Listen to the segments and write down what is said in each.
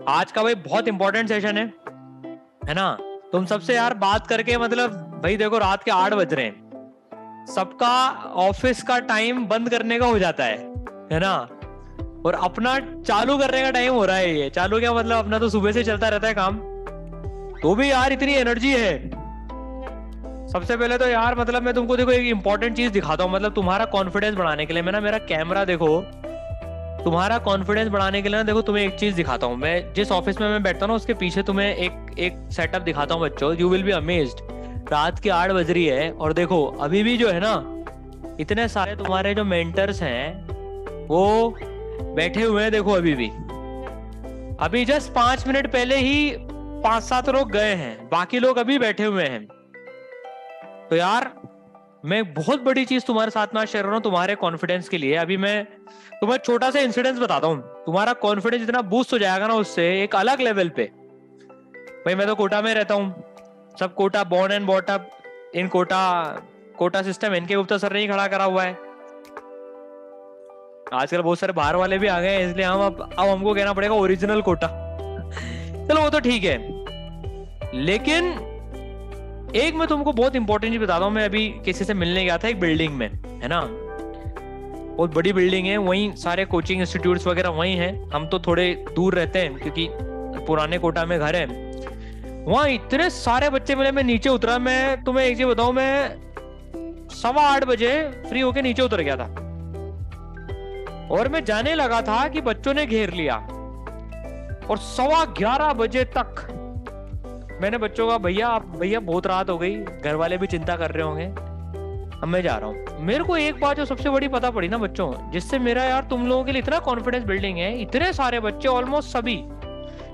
आज का भाई बहुत इंपॉर्टेंट सेशन है ना। तुम सबसे यार बात करके मतलब भाई देखो रात के 8 बज रहे हैं, सबका ऑफिस का टाइम बंद करने का हो जाता है ना, और अपना चालू करने का टाइम हो रहा है। ये चालू क्या मतलब, अपना तो सुबह से चलता रहता है काम, तो भी यार इतनी एनर्जी है। सबसे पहले तो यार मतलब मैं तुमको देखो एक इंपॉर्टेंट चीज दिखाता हूँ, मतलब तुम्हारा कॉन्फिडेंस बढ़ाने के लिए। मैं ना मेरा कैमरा देखो, तुम्हारा कॉन्फिडेंस बढ़ाने के लिए ना देखो तुम्हें एक चीज दिखाता हूँ। मैं जिस ऑफिस में मैं बैठता हूँ ना उसके पीछे तुम्हें एक सेटअप दिखाता हूँ बच्चों, यू विल बी अमेज्ड। रात की 8 बज रही है और देखो अभी भी जो है ना इतने सारे तुम्हारे जो मेंटर्स हैं वो बैठे हुए हैं। देखो अभी भी, अभी जस्ट 5 मिनट पहले ही 5-7 लोग गए हैं, बाकी लोग अभी बैठे हुए हैं। तो यार मैं बहुत बड़ी चीज तुम्हारे साथ में आज शेयर कर रहा हूँ तुम्हारे कॉन्फिडेंस के लिए। अभी मैं तुम्हें छोटा सा इंसिडेंस बताता हूँ, तुम्हारा कॉन्फिडेंस इतना बूस्ट हो जाएगा ना उससे एक अलग लेवल पे। भाई मैं तो कोटा में रहता हूँ, सब Kota, born and bought up in Kota. Kota system NK Gupta sir ने ही खड़ा करा हुआ है। आजकल बहुत सारे बाहर वाले भी आ गए हैं, इसलिए हम अब हमको कहना पड़ेगा ओरिजिनल कोटा। चलो वो तो ठीक है, लेकिन एक मैं तुमको बहुत इंपॉर्टेंट चीज बताता हूँ। मैं अभी किसी से मिलने गया था एक बिल्डिंग में, है ना, बहुत बड़ी बिल्डिंग है, वहीं सारे कोचिंग इंस्टीट्यूट्स वगैरह वहीं हैं। हम तो थोड़े दूर रहते हैं क्योंकि पुराने कोटा में घर है। वहां इतने सारे बच्चे मिले, मैं नीचे उतरा। मैं तुम्हें एक चीज बताऊं, मैं 8:15 बजे फ्री होके नीचे उतर गया था और मैं जाने लगा था कि बच्चों ने घेर लिया, और 11:15 बजे तक मैंने बच्चों का, भैया बहुत रात हो गई, घर वाले भी चिंता कर रहे होंगे, अब मैं जा रहा हूँ। मेरे को एक बात जो सबसे बड़ी पता पड़ी ना बच्चों, जिससे मेरा यार तुम लोगों के लिए इतना कॉन्फिडेंस बिल्डिंग है। इतने सारे बच्चे, ऑलमोस्ट सभी,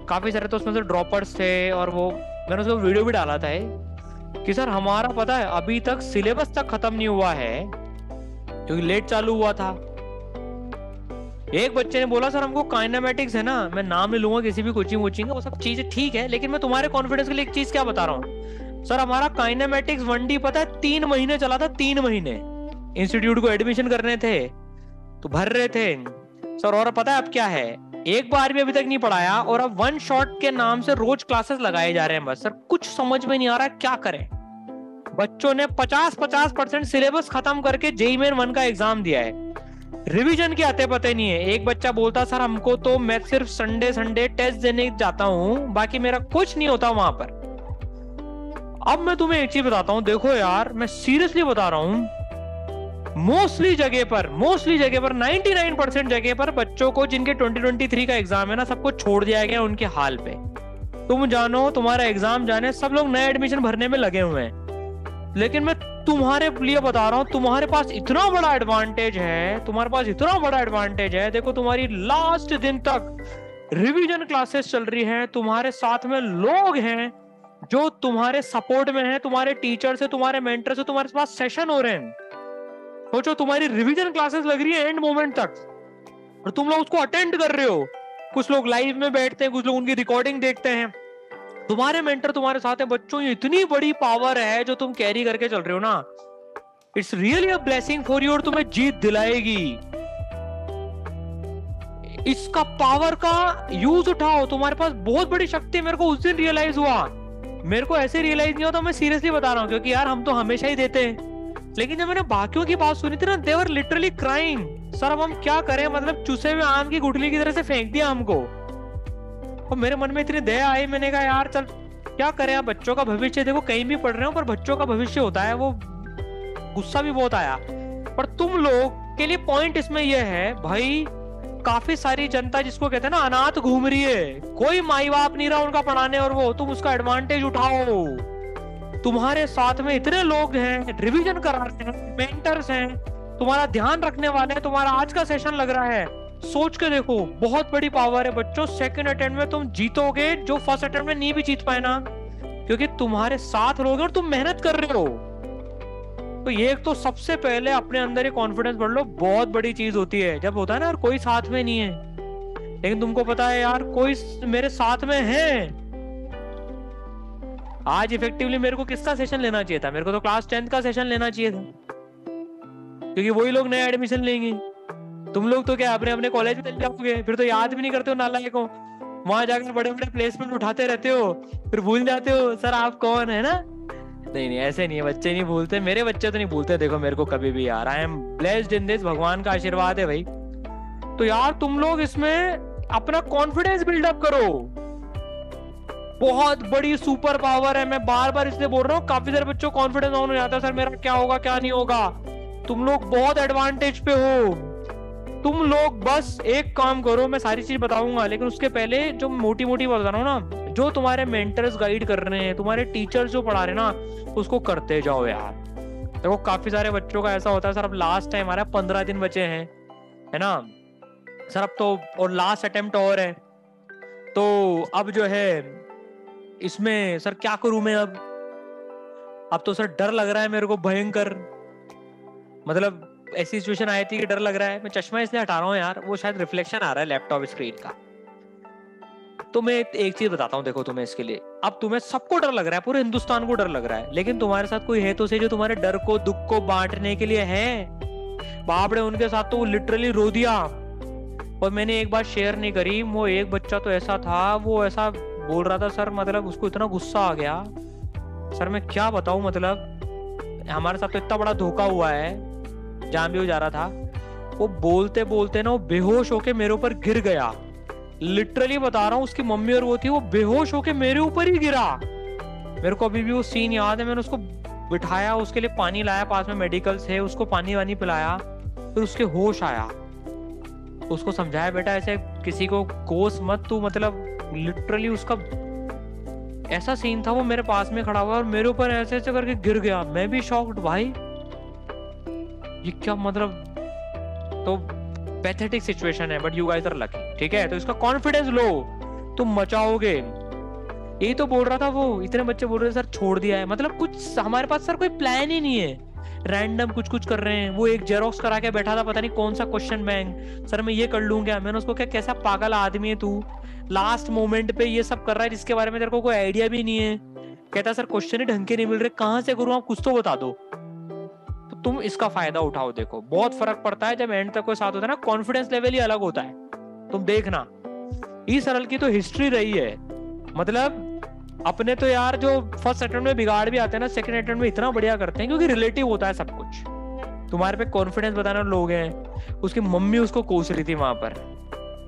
काफी सारे तो उसमें से ड्रॉपर्स थे, और वो मैंने उसको वीडियो भी डाला था कि सर हमारा पता है अभी तक सिलेबस तक खत्म नहीं हुआ है क्योंकि लेट चालू हुआ था। एक बच्चे ने बोला सर हमको काइनेमेटिक्स है ना, मैं नाम नहीं लूंगा किसी भी कोचिंग वोचिंग, वो सब चीजें ठीक है, लेकिन मैं तुम्हारे कॉन्फिडेंस के लिए एक चीज क्या बता रहा हूँ, सर हमारा काइनेमेटिक्स 1D पता है 3 महीने चला था। 3 महीने इंस्टीट्यूट को एडमिशन करने थे तो भर रहे थे सर, और पता है अब क्या है, एक बार भी अभी तक नहीं पढ़ाया, और अब वन शॉट के नाम से रोज क्लासेस लगाए जा रहे हैं बस। सर कुछ समझ में नहीं आ रहा क्या करें। बच्चों ने 50% सिलेबस खत्म करके जेईई मेन 1 का एग्जाम दिया है, रिवीजन के आते पते नहीं है। एक बच्चा बोलता सर हमको तो मैं सिर्फ संडे टेस्ट देने जाता हूं, बाकी मेरा कुछ नहीं होता वहां पर। अब मैं तुम्हें एक चीज बताता हूं, देखो यार मैं सीरियसली बता रहा हूं, मोस्टली जगह पर 99% जगह पर बच्चों को जिनके 2023 का एग्जाम है ना, सबको छोड़ दिया गया उनके हाल पे। तुम जानो तुम्हारा एग्जाम जाने, सब लोग नए एडमिशन भरने में लगे हुए हैं। लेकिन मैं तुम्हारे लिए बता रहा हूं, तुम्हारे पास इतना बड़ा एडवांटेज है, देखो तुम्हारी लास्ट दिन तक रिवीजन क्लासेस चल रही हैं, तुम्हारे साथ में लोग हैं जो तुम्हारे सपोर्ट में हैं, तुम्हारे टीचर से, तुम्हारे मेंटर से, तुम्हारे पास सेशन हो रहे हैं। सोचो तुम्हारी रिवीजन क्लासेस लग रही है एंड मोमेंट तक, और तुम लोग उसको अटेंड कर रहे हो। कुछ लोग लाइव में बैठते हैं, कुछ लोग उनकी रिकॉर्डिंग देखते हैं, तुम्हारे मेंटर तुम्हारे साथ है। बच्चों ये इतनी बड़ी पावर है जो तुम कैरी करके चल रहे हो ना, it's really a blessing for you, और तुम्हें जीत दिलाएगी। इसका पावर का यूज उठाओ, तुम्हारे पास बहुत बड़ी शक्ति। मेरे को उस दिन रियलाइज हुआ, मेरे को ऐसे रियलाइज नहीं होता, मैं सीरियसली बता रहा हूँ, क्योंकि यार हम तो हमेशा ही देते हैं। लेकिन जब मैंने बाकियों की बात सुनी थी ना, दे वर लिटरली क्राइंग, सर अब हम क्या करें, मतलब चूसे हुए आम की गुठली की तरह से फेंक दिया हमको। और मेरे मन में इतनी दया आई, मैंने कहा यार चल क्या करें, आप बच्चों का भविष्य देखो, कहीं भी पढ़ रहे हो पर बच्चों का भविष्य होता है। वो गुस्सा भी बहुत आया, पर तुम लोग के लिए पॉइंट इसमें यह है भाई, काफी सारी जनता जिसको कहते हैं ना अनाथ घूम रही है, कोई माई बाप नहीं रहा उनका पढ़ाने, और वो तुम उसका एडवांटेज उठाओ। तुम्हारे साथ में इतने लोग हैं, रिवीजन करा रहे हैं, मेंटर्स हैं, तुम्हारा ध्यान रखने वाले हैं। तुम्हारा आज का सेशन लग रहा है, सोच के देखो, बहुत बड़ी पावर है बच्चों। सेकंड अटेम्प्ट में तुम जीतोगे जो फर्स्ट अटेम्प्ट में नहीं भी जीत पाए ना, क्योंकि तुम्हारे साथ लोग और तुम मेहनत कर रहे हो। तो ये तो सबसे पहले अपने अंदर ही कॉन्फिडेंस बढ़ लो, बहुत बड़ी चीज होती है। जब होता है ना यार कोई साथ में नहीं है, लेकिन तुमको पता है यार कोई मेरे साथ में है। आज इफेक्टिवली मेरे को किसका सेशन लेना चाहिए था, मेरे को तो क्लास 10th का सेशन लेना चाहिए था, क्योंकि वही लोग नया एडमिशन लेंगे। तुम लोग तो क्या अपने अपने कॉलेज में चले जाओगे, फिर तो याद भी नहीं करते हो नालायकों। वहां जाकर बड़े बड़े प्लेसमेंट उठाते रहते हो, फिर भूल जाते हो सर आप कौन है ना। नहीं नहीं, ऐसे नहीं है, बच्चे नहीं भूलते, मेरे बच्चे तो नहीं भूलते, देखो मेरे को कभी भी यार, I am blessed in this, भगवान का आशीर्वाद है भाई। तो यार तुम लोग इसमें अपना कॉन्फिडेंस बिल्डअप करो, बहुत बड़ी सुपर पावर है। मैं बार बार इसलिए बोल रहा हूँ, काफी सारे बच्चों को कॉन्फिडेंस डाउन हो जाता है, सर मेरा क्या होगा क्या नहीं होगा। तुम लोग बहुत एडवांटेज पे हो, तुम लोग बस एक काम करो, मैं सारी चीज बताऊंगा लेकिन उसके पहले जो मोटी मोटी बता रहा हूँ ना, जो तुम्हारे मेंटर्स गाइड कर रहे हैं, तुम्हारे टीचर्स जो पढ़ा रहे हैं ना, उसको करते जाओ यार। देखो काफी सारे बच्चों का ऐसा होता है, सर अब लास्ट टाइम हमारा 15 दिन बचे हैं, है ना सर, अब तो और लास्ट अटेम्प्ट और है, तो अब जो है इसमें सर क्या करूं मैं अब तो सर डर लग रहा है मेरे को भयंकर, मतलब ऐसी सिचुएशन आई थी कि डर लग रहा है। मैं चश्मा इसलिए हटा रहा हूँ यार, वो शायद रिफ्लेक्शन आ रहा है लैपटॉप स्क्रीन का। तो मैं एक चीज बताता हूँ, देखो तुम्हें इसके लिए, अब तुम्हें सबको डर लग रहा है, पूरे हिंदुस्तान को डर लग रहा है, लेकिन तुम्हारे साथ कोई है तो सही जो तुम्हारे डर को दुख को बांटने के लिए है। बाप रे, उनके साथ तो वो लिटरली रो दिया, और मैंने एक बात शेयर नहीं करी, वो एक बच्चा तो ऐसा था, वो ऐसा बोल रहा था सर, मतलब उसको इतना गुस्सा आ गया सर, मैं क्या बताऊं, मतलब हमारे साथ तो इतना बड़ा धोखा हुआ है, जहां भी वो जा रहा था, वो बोलते बोलते ना वो बेहोश होके मेरे ऊपर गिर गया, लिटरली बता रहा हूँ, उसकी मम्मी और वो थी, वो बेहोश होके मेरे ऊपर ही गिरा। मेरे को अभी भी वो सीन याद है, मैंने उसको बिठाया, उसके लिए पानी लाया, पास में मेडिकल्स है, उसको पानी वानी पिलाया, फिर उसके होश आया, उसको समझाया बेटा ऐसे किसी को कोस मत तू, मतलब लिटरली उसका ऐसा सीन था, वो मेरे पास में खड़ा हुआ और मेरे ऊपर ऐसे ऐसे करके गिर गया, मैं भी शॉक्ड भाई, ये क्या मतलब। तो पैथेटिक सिचुएशन है, but you guys are lucky, ठीक है। तो इसका कॉन्फिडेंस लो, तुम मचाओगे। यही तो बोल रहा था वो, इतने बच्चे बोल रहे सर छोड़ दिया है, मतलब कुछ हमारे पास सर कोई प्लान ही नहीं है, रैंडम कुछ कुछ कर रहे हैं। वो एक जेरोक्स करा के बैठा था, पता नहीं कौन सा क्वेश्चन बैंक, सर मैं ये कर लूंगा, मैंने उसको क्या, कैसा पागल आदमी है तू, लास्ट मोमेंट पे ये सब कर रहा है जिसके बारे में तेरे को कोई आइडिया भी नहीं है। कहता सर क्वेश्चन ही ढंग के नहीं मिल रहे, कहां से करूं, आप कुछ तो बता दो। तो तुम इसका फायदा उठाओ, देखो बहुत फर्क पड़ता है जब एंड तक कोई साथ होता है ना, कॉन्फिडेंस लेवल ही अलग होता है। तुम देखना, ई सरल की तो हिस्ट्री रही है, मतलब अपने तो यार जो फर्स्ट अटेम्प्ट में बिगाड़ भी आते हैं ना, सेकंड अटेम्प्ट में इतना बढ़िया करते हैं, क्योंकि रिलेटिव होता है सब कुछ। तुम्हारे पे कॉन्फिडेंस बताने वाले लोग हैं। उसकी मम्मी उसको कोस रही थी वहां पर,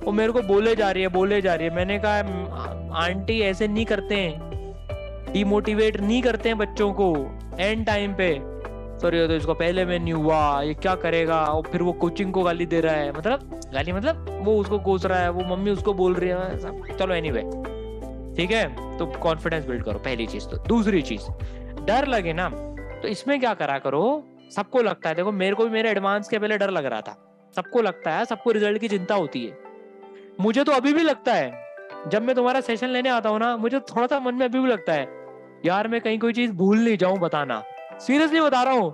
वो मेरे को बोले जा रही है। मैंने कहा आंटी ऐसे नहीं करते हैं, डिमोटिवेट नहीं करते हैं बच्चों को एंड टाइम पे। सॉरी तो इसको पहले में नहीं हुआ, ये क्या करेगा, और फिर वो कोचिंग को गाली दे रहा है, मतलब गाली मतलब वो उसको कोस रहा है, वो मम्मी उसको बोल रही है। चलो एनीवे ठीक है, तो कॉन्फिडेंस बिल्ड करो, पहली चीज। तो दूसरी चीज, डर लगे ना, तो इसमें क्या करा करो, सबको लगता है, देखो मेरे को भी मेरे एडवांस के पहले डर लग रहा था, सबको लगता है, सबको रिजल्ट की चिंता होती है, मुझे तो अभी भी लगता है। जब मैं तुम्हारा सेशन लेने आता हूँ ना, मुझे थोड़ा सा मन में अभी भी लगता है यार मैं कहीं कोई चीज भूल नहीं जाऊं बताना, सीरियसली बता रहा हूँ,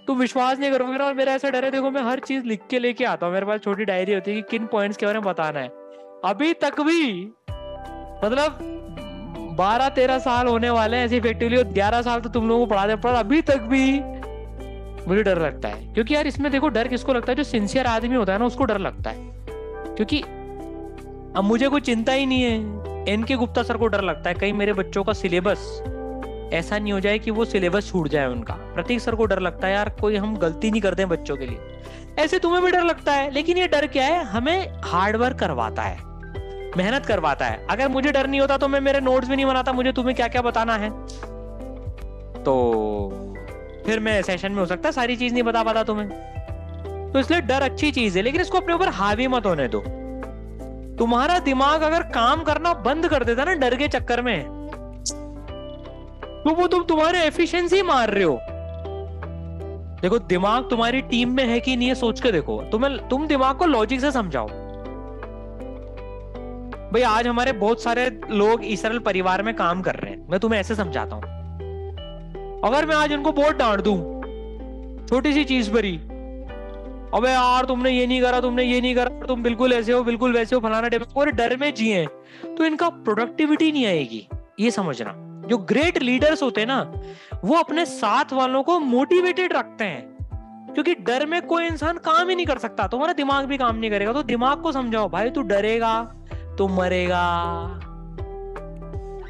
तुम विश्वास नहीं करोगे ना। और मेरा ऐसा डर है, देखो मैं हर चीज लिख के लेके आता हूँ, मेरे पास छोटी डायरी होती है कि किन पॉइंट्स के बारे में बताना है। अभी तक भी मतलब 12-13 साल होने वाले हैं ऐसे इफेक्टिवली, 11 साल तो तुम लोगों को पढ़ाते पर अभी तक भी मुझे डर लगता है। क्योंकि यार इसमें देखो डर किसको लगता है, जो सिंसियर आदमी होता है ना उसको डर लगता है, क्योंकि अब मुझे कोई चिंता ही नहीं है, एनके गुप्ता सर को डर लगता है कहीं मेरे बच्चों का सिलेबस ऐसा नहीं हो जाए कि वो सिलेबस छूट जाए उनका। प्रतीक सर को डर लगता है यार कोई हम गलती नहीं करते हैं बच्चों के लिए, ऐसे तुम्हें भी डर लगता है। लेकिन ये डर क्या है, हमें हार्डवर्क करवाता है, मेहनत करवाता है। अगर मुझे डर नहीं होता तो मैं मेरे नोट्स भी नहीं बनाता, मुझे तुम्हें क्या क्या बताना है, तो फिर मैं सेशन में हो सकता है सारी चीज नहीं बता पाता तुम्हें। तो इसलिए डर अच्छी चीज है, लेकिन इसको अपने ऊपर हावी मत होने दो। तुम्हारा दिमाग अगर काम करना बंद कर देता ना डर के चक्कर में, तो वो तुम तुम्हारे एफिशिएंसी मार रहे हो। देखो दिमाग तुम्हारी टीम में है कि नहीं है सोच के देखो, तुम दिमाग को लॉजिक से समझाओ। भाई आज हमारे बहुत सारे लोग इस सरल परिवार में काम कर रहे हैं, मैं तुम्हें ऐसे समझाता हूं। अगर मैं आज उनको बहुत डांट दूं छोटी सी चीज पर ही, अबे यार तुमने ये नहीं करा, तुमने ये नहीं करा, तुम बिल्कुल ऐसे हो बिल्कुल वैसे हो फलाना टाइप, पूरे डर में जिए, तो इनका प्रोडक्टिविटी नहीं आएगी। ये समझना, जो ग्रेट लीडर्स होते हैं ना वो अपने साथ वालों को मोटिवेटेड रखते हैं, क्योंकि डर में कोई इंसान काम ही नहीं कर सकता, तुम्हारा दिमाग भी काम नहीं करेगा। तो दिमाग को समझाओ भाई तू डरेगा तो मरेगा।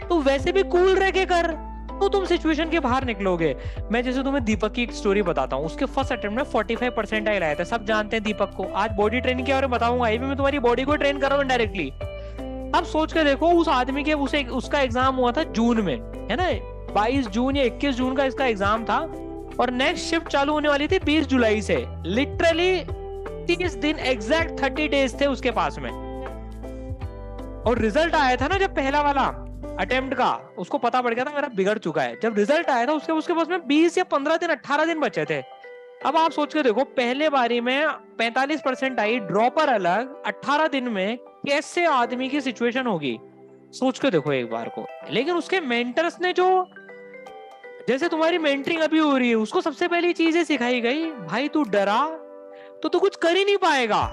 तो वैसे भी कूल रह के कर, तो तुम सिचुएशन के बाहर निकलोगे। मैं जैसे तुम्हें दीपक की एक स्टोरी बताता हूँ, उसके फर्स्ट अटेम्प्ट में 45 परसेंटाइल आया था। सब जानते हैं दीपक को। आज बॉडी ट्रेनिंग के बारे में बताऊंगा, ये भी मैं तुम्हारी बॉडी को ट्रेन कर रहा हूँ डायरेक्टली। अब सोच के देखो, उस आदमी के उसका एग्जाम हुआ था जून में, है ना, 22 जून या 21 जून का इसका एग्जाम था, और नेक्स्ट शिफ्ट चालू होने वाली थी 20 जुलाई से। लिटरली 30 दिन, एग्जैक्ट 30 डेज थे उसके पास में। और रिजल्ट आया था ना जब पहला वाला अटेम्प्ट का, उसको पता पड़ गया था मेरा बिगड़ चुका है। जब रिजल्ट आया था उसके पास में 20 या 15 दिन, 18 दिन बचे थे। अब आप सोच के देखो, पहले बारी में 45% आई, ड्रॉपर अलग, 18 दिन में कैसे आदमी की सिचुएशन होगी, सोच के देखो एक बार को। लेकिन उसके मेंटर्स ने, जो जैसे तुम्हारी मेंटरिंग अभी हो रही है, उसको सबसे पहली चीजें सिखाई गई, भाई तू डरा तो तू कुछ कर ही नहीं पाएगा,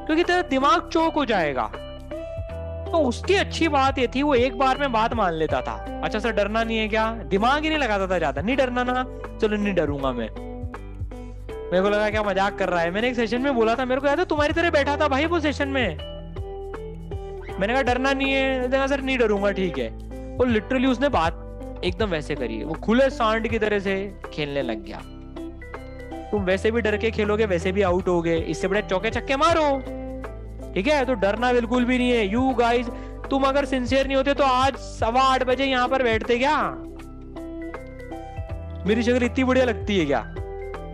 क्योंकि तेरा दिमाग चौक हो जाएगा। तो उसकी अच्छी बात ये थी, वो एक बार में बात मान लेता था। अच्छा सर डरना नहीं है क्या, दिमाग ही नहीं लगाता था ज्यादा, नहीं डरना ना, चलो नहीं डरूंगा मैं। मेरे को लगा क्या मजाक कर रहा है। मैंने एक सेशन में बोला था, मेरे को याद है तुम्हारी तरह बैठा था भाई वो सेशन में। मैंने कहा डरना नहीं है, देखा सर नहीं डरूंगा, ठीक है। वो लिटरली उसने बात एकदम वैसे करी, वो खुले सांड की तरह से खेलने लग गया। तुम वैसे भी डर के खेलोगे, वैसे भी आउट होगे, इससे बड़े चौके छक्के मारो, ठीक है। तो डरना बिल्कुल भी नहीं है। यू गाइज, तुम अगर सिंसियर नहीं होते तो आज 8:15 बजे यहाँ पर बैठते क्या? मेरी शक्ल इतनी बढ़िया लगती है क्या?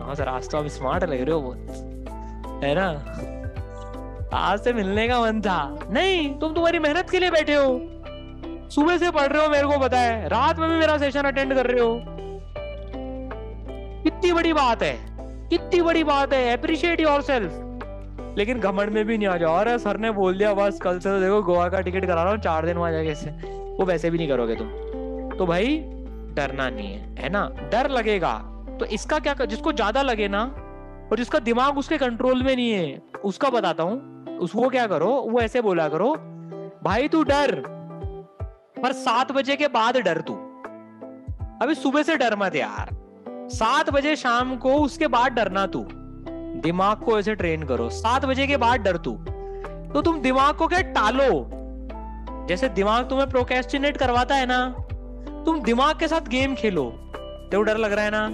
हाँ सर आज तो आप स्मार्ट लग रहे हो बहुत, है ना, आज से मिलने का मन था। नहीं, तुम तुम्हारी मेहनत के लिए बैठे हो, सुबह से पढ़ रहे हो, मेरे को पता है, रात में भी मेरा सेशन अटेंड कर रहे हो। कितनी बड़ी बात है, कितनी बड़ी बात है। Appreciate yourself. लेकिन घमंड में भी नहीं आ जाओ, अरे सर ने बोल दिया बस कल से तो देखो गोवा का टिकट करा रहा हूँ 4 दिन वहां जाके से, वो वैसे भी नहीं करोगे तुम। तो भाई डरना नहीं है ना। डर लगेगा तो इसका क्या, जिसको ज्यादा लगे ना, और जिसका दिमाग उसके कंट्रोल में नहीं है, उसका बताता हूँ, उसको क्या करो, वो ऐसे बोला करो, भाई तू डर पर 7 बजे के बाद डर तू। अभी सुबह से डर मत यार, 7 बजे शाम को उसके बाद डरना तू। दिमाग को ऐसे ट्रेन करो, 7 बजे के बाद डर तू। तो तुम दिमाग को क्या टालो, जैसे दिमाग तुम्हें प्रोक्रेस्टिनेट करवाता है ना, तुम दिमाग के साथ गेम खेलो। तो डर लग रहा है ना,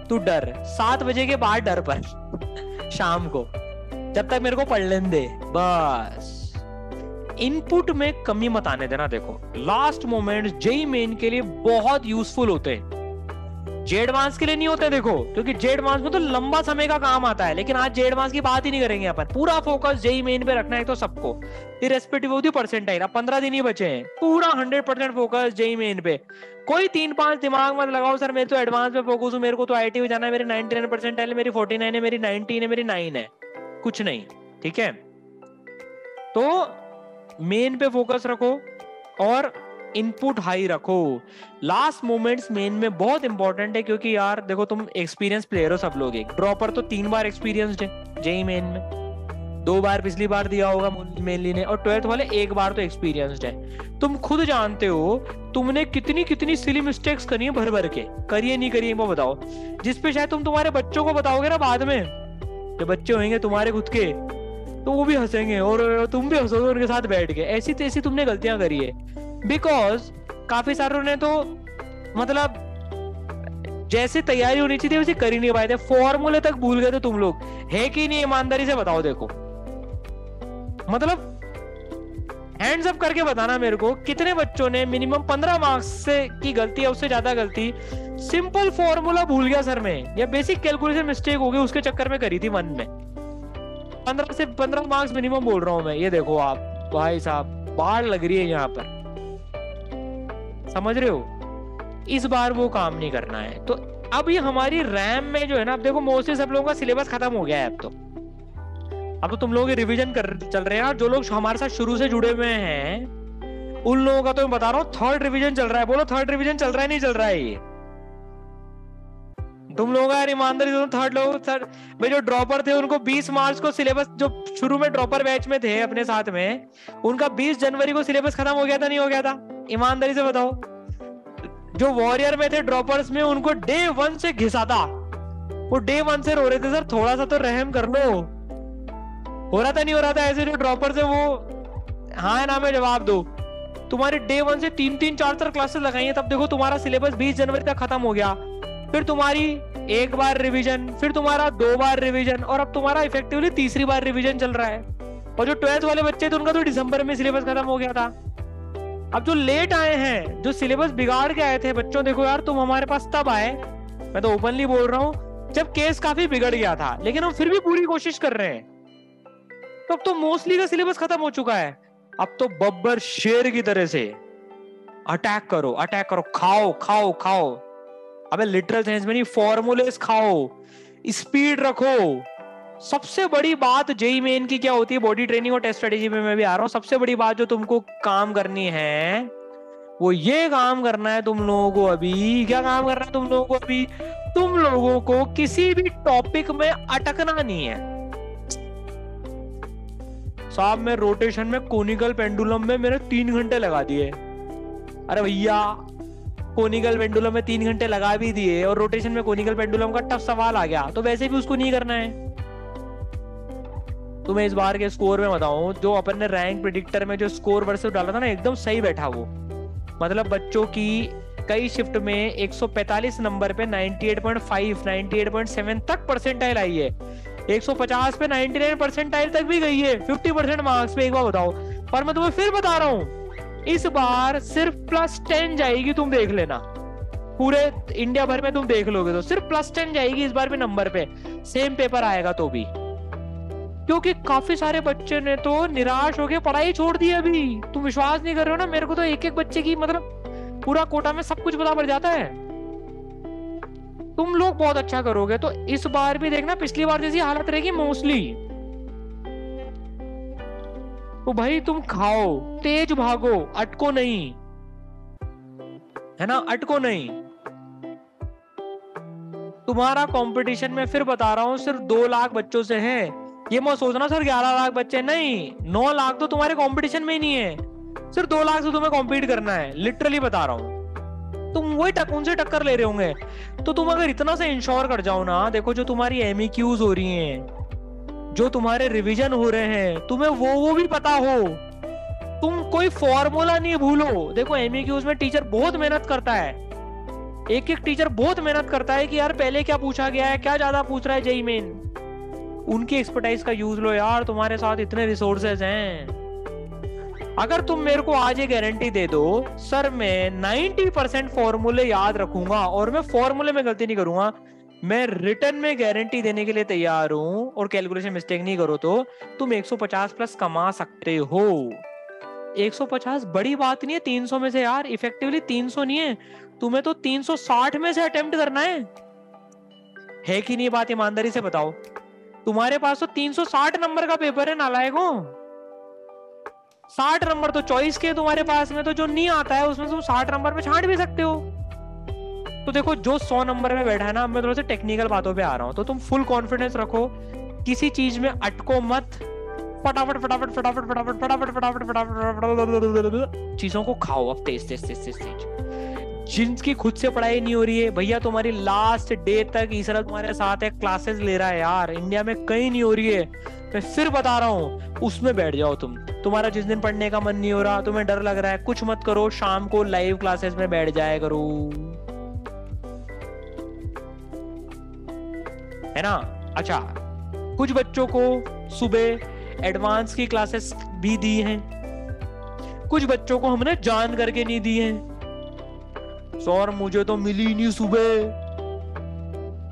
तू डर 7 बजे के बाद डर पर शाम को, जब तक मेरे को पढ़ लेने दे बस। इनपुट में कमी मत आने देना। देखो लास्ट मोमेंट जेईई मेन के लिए बहुत यूजफुल होते हैं, जे एडवांस के लिए नहीं होते। देखो क्योंकि जे एडवांस में तो लंबा समय का काम आता है, लेकिन आज जे एडवांस की बात ही नहीं करेंगे अपन। पूरा फोकस जेईई मेन पे रखना है तो सबको, इररेस्पेक्टिव ऑफ द परसेंटाइल। अब 15 दिन ही बचे हैं, पूरा 100% फोकस जेईई मेन पे। कोई 3-5 दिमाग मत लगाओ, सर मैं तो एडवांस पे फोकस हूँ, मेरे को तो आईटी में जाना है, मेरी 99 परसेंटाइल, मेरी 49 है, मेरी 19 है, मेरी 9 है, कुछ नहीं, ठीक है। तो मेन पे फोकस रखो और इनपुट हाई रखो। लास्ट मोमेंट्स मेन में बहुत इंपॉर्टेंट है, क्योंकि यार देखो तुम एक्सपीरियंस प्लेयर हो सब लोग। एक ड्रॉपर तो 3 बार एक्सपीरियंस्ड है जेईई मेन में, 2 बार पिछली बार दिया होगा मेनली ने, और 12th वाले 1 बार तो एक्सपीरियंस्ड है। तुम खुद जानते हो तुमने कितनी कितनी सिली मिस्टेक्स करी है, भर भर के करिए नहीं करिए वो बताओ, जिसपे शायद तुम तुम्हारे बच्चों को बताओगे ना बाद में, जो बच्चे होंगे तुम्हारे खुद के, तो वो भी हंसेंगे और तुम भी हंसोगे उनके साथ बैठ के। ऐसी तैसी तुमने गलतियां करी है, बिकॉज काफी सारों ने तो मतलब जैसे तैयारी होनी चाहिए वैसे कर ही नहीं पाए थे, फॉर्मूले तक भूल गए थे तुम लोग। है कि नहीं, ईमानदारी से बताओ। देखो मतलब हैंड्स अप करके बताना मेरे को, कितने बच्चों ने मिनिमम 15 मार्क्स से की गलती है, उससे ज्यादा गलती सिंपल फॉर्मूला भूल गया सर में, या बेसिक कैलकुलेशन मिस्टेक हो गई उसके चक्कर में करी थी मन में। 15 से 15 मार्क्स मिनिमम बोल रहा हूं मैं। ये देखो आप भाई साहब, बाढ़ लग रही है यहाँ पर, समझ रहे हो। इस बार वो काम नहीं करना है। तो अब ये हमारी रैम में जो है ना, अब देखो मोस्टली सब लोगों का सिलेबस खत्म हो गया है अब तो तुम लोग रिवीजन कर चल रहे हैं। और जो लोग हमारे साथ शुरू से जुड़े हुए हैं उन लोगों का तो मैं बता रहा हूँ 3rd रिवीजन चल रहा है। बोलो 3rd रिवीजन चल रहा है नहीं चल रहा है? ये तुम लोग यार ईमानदारी से 3rd लोग, थर्ड भाई जो ड्रॉपर थे उनको 20 मार्च को सिलेबस, जो शुरू में ड्रॉपर बैच में थे अपने साथ में, उनका 20 जनवरी को सिलेबस खत्म हो गया था नहीं हो गया था? ईमानदारी से बताओ। जो वॉरियर में थे ड्रॉपर्स में, उनको डे 1 से घिसा था, वो डे 1 से रो रहे थे, सर थोड़ा सा तो रहम कर लो। हो रहा था नहीं हो रहा था? ऐसे जो ड्रॉपर्स है वो हाँ ना में जवाब दो। तुम्हारे डे 1 से 3-3 4-4 क्लासेस लगाई हैं, तब देखो तुम्हारा सिलेबस 20 जनवरी तक खत्म हो गया। फिर तुम्हारी एक बार रिवीजन, फिर तुम्हारा 2 बार रिवीजन, और अब तुम्हारा इफेक्टिवली तीसरी बार रिवीजन चल रहा है। और जो 12th वाले बच्चे थे उनका तो दिसंबर में सिलेबस खत्म हो गया था। अब जो लेट आए हैं, जो सिलेबस बिगाड़ के आए थे बच्चों, देखो यार तुम हमारे पास तब आए, मैं तो ओपनली बोल रहा हूँ, जब केस काफी बिगड़ गया था, लेकिन हम फिर भी पूरी कोशिश कर रहे हैं। तो अब तो मोस्टली का सिलेबस खत्म हो चुका है। अब तो बब्बर शेर की तरह से अटैक करो, अटैक करो, खाओ खाओ खाओ। अबे लिटरल सेंस में नहीं, फॉर्मूलेस खाओ, स्पीड रखो। सबसे बड़ी बात जेईई मेन की क्या होती है, बॉडी ट्रेनिंग और टेस्ट स्ट्रेटेजी में मैं भी आ रहा हूं। सबसे बड़ी बात जो तुमको काम करनी है वो ये काम करना है तुम लोगों को अभी। क्या काम करना है तुम लोगों को अभी? तुम लोगों को किसी भी टॉपिक में अटकना नहीं है। साहब मैं रोटेशन में कोनिकल पेंडुलम में मेरे 3 घंटे लगा दिए। अरे भैया कोनिकल पेंडुलम में 3 घंटे लगा भी दिए और रोटेशन में कोनिकल पेंडुलम का टफ सवाल आ गया, तो वैसे भी उसको नहीं करना है। तुम्हें इस बार के स्कोर में बताऊं, जो अपन ने रैंक प्रेडिक्टर में जो स्कोर वर्सेस डाला था ना, एकदम सही बैठा वो। मतलब बच्चों की कई शिफ्ट में 145 नंबर पे 98.5 98.7 तक परसेंटाइल आई है। 150 पे 99 परसेंटाइल तक भी गई है, 50% मार्क्स पे। एक बार बताओ, पर मैं तुम्हें फिर बता रहा हूं, इस बार सिर्फ +10 जाएगी, तुम देख लेना। पूरे इंडिया भर में तुम देख लोगे तो सिर्फ +10 जाएगी इस बार भी नंबर पे, सेम पेपर आएगा तो भी। क्योंकि काफी सारे बच्चे ने तो निराश होकर पढ़ाई छोड़ दी। अभी तुम विश्वास नहीं कर रहे हो ना, मेरे को तो एक एक बच्चे की मतलब पूरा कोटा में सब कुछ पता पड़ जाता है। तुम लोग बहुत अच्छा करोगे तो इस बार भी देखना पिछली बार जैसी हालत रहेगी मोस्टली। तो भाई तुम खाओ, तेज भागो, अटको नहीं, है ना, अटको नहीं। तुम्हारा कंपटीशन में फिर बता रहा हूं सिर्फ 2 लाख बच्चों से है। ये मत सोचना सर 11 लाख बच्चे, नहीं, 9 लाख तो तुम्हारे कंपटीशन में ही नहीं है। सिर्फ 2 लाख से तुम्हें कॉम्पीट करना है, लिटरली बता रहा हूं। तुम वही उनसे टक्कर ले रहे होंगे। तो तुम अगर इतना से इंश्योर कर जाओ ना, देखो जो तुम्हारी MEQs हो रही हैं, जो तुम्हारे रिवीजन हो रहे हैं, तुम्हें वो भी पता हो, तुम कोई फॉर्मूला नहीं भूलो। देखो MEQs में टीचर बहुत मेहनत करता है, एक एक टीचर बहुत मेहनत करता है कि यार पहले क्या पूछा गया है, क्या ज्यादा पूछ रहा है जेईई मेन। उनकी एक्सपर्टाइज का यूज लो यार, तुम्हारे साथ इतने रिसोर्सेज हैं। अगर तुम मेरे को आज ये गारंटी दे दो सर मैं 90% फॉर्मूले याद रखूंगा और मैं फॉर्मूले में गलती नहीं करूंगा, मैं रिटर्न में गारंटी देने के लिए तैयार हूं, और कैलकुलेशन मिस्टेक नहीं करो तो तुम 150+ कमा सकते हो। 150 बड़ी बात नहीं है 300 में से यार, इफेक्टिवली 300 नहीं है, तुम्हें तो 360 में से अटेम्प्ट करना है कि नहीं? बात ईमानदारी से बताओ। तुम्हारे पास तो 360 नंबर का पेपर है नालायकों। 60 नंबर तो चॉइस के तुम्हारे पास में, तो जो नहीं आता है उसमें तुम 60 नंबर पे छांट भी सकते हो। तो देखो जो 100 नंबर में बैठा है ना, मैं थोड़ा सा टेक्निकल बातों पे आ रहा हूं, तो तुम फुल कॉन्फिडेंस रखो, किसी चीज में अटको मत, फटाफट फटाफट फटाफट फटाफट फटाफट फटाफट फटाफट चीजों को खाओ। अब तेज तेज तेज तेज तेज जिनकी खुद से पढ़ाई नहीं हो रही है भैया, तुम्हारी लास्ट डे तक ईसरा तुम्हारे साथ है, क्लासेस ले रहा है यार, इंडिया में कहीं नहीं हो रही है, मैं फिर बता रहा हूँ, उसमें बैठ जाओ तुम। तुम्हारा जिस दिन पढ़ने का मन नहीं हो रहा, तुम्हें डर लग रहा है, कुछ मत करो, शाम को लाइव क्लासेस में बैठ जाया करो, है ना। अच्छा, कुछ बच्चों को सुबह एडवांस की क्लासेस भी दी हैं, कुछ बच्चों को हमने जान करके नहीं दी हैं। सर मुझे तो मिली नहीं सुबह,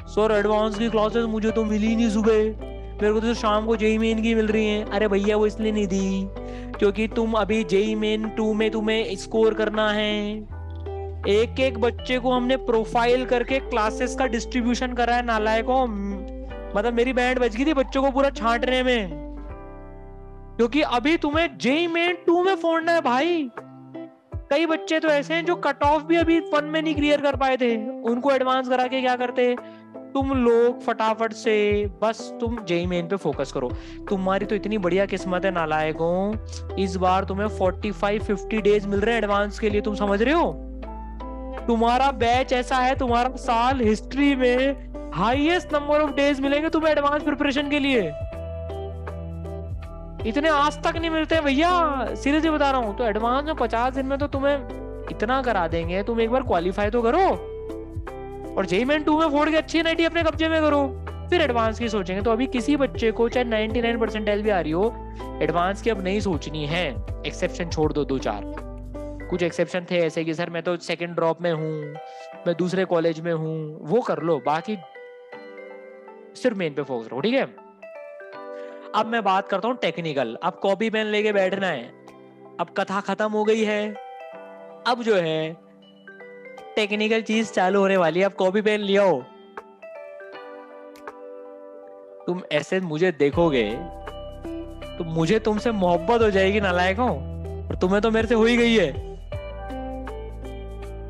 सर एडवांस की क्लासेस मुझे तो मिली नहीं सुबह, मेरे को तो शाम को जेईई मेन की मिल रही हैं। अरे भैया वो इसलिए नहीं दी क्योंकि तुम अभी जेईई मेन 2 में तुम्हें स्कोर करना है। एक एक बच्चे को हमने प्रोफाइल करके क्लासेस का डिस्ट्रीब्यूशन करा है नालायकों। मतलब मेरी बैंड बज गई थी बच्चों को पूरा छांटने में, क्योंकि अभी तुम्हें जेईई मेन 2 में फोड़ना है भाई। कई बच्चे तो ऐसे हैं जो कट ऑफ भी अभी 1 में नहीं क्लियर कर पाए थे, उनको एडवांस करा के क्या करते। तुम लोग फटाफट से बस तुम जेईई मेन पे फोकस करो। तुम्हारी तो इतनी बढ़िया किस्मत है नालायकों, इस बार तुम्हें 45-50 डेज मिल रहे हैं एडवांस के लिए, तुम समझ रहे हो। तुम्हारा बैच ऐसा है, तुम्हारा साल हिस्ट्री में हाईएस्ट नंबर ऑफ डेज मिलेंगे तुम्हें एडवांस प्रिपरेशन के लिए। इतने आज तक नहीं मिलते भैया, सीरियसली बता रहा हूँ। तो एडवांस में 50 दिन में तो तुम्हें इतना करा देंगे, तुम एक बार क्वालिफाई तो करो और जेईई मेन 2 में फोड़ के अच्छी एनआईटी अपने कब्जे में करो, फिर एडवांस की सोचेंगे। तो अभी किसी बच्चे को चाहे 99 परसेंटाइल भी आ रही हो, एडवांस की अब नहीं सोचनी है। एक्सेप्शन छोड़ दो, 2-4 कुछ एक्सेप्शन थे ऐसे कि सर मैं तो सेकंड ड्रॉप में हूँ, मैं दूसरे कॉलेज में हूँ, वो कर लो, बाकी सिर्फ मेन पे फोकस रहो, ठीक है। अब मैं बात करता हूँ टेक्निकल। अब कॉपी पेन लेके बैठना है, अब कथा खत्म हो गई है, अब जो है टेक्निकल चीज चालू होने वाली है। अब कॉपी पेन लिया हो, तुम ऐसे मुझे देखोगे तो मुझे तुमसे मोहब्बत हो जाएगी नालायक हो, और तुम्हें तो मेरे से हो ही गई है,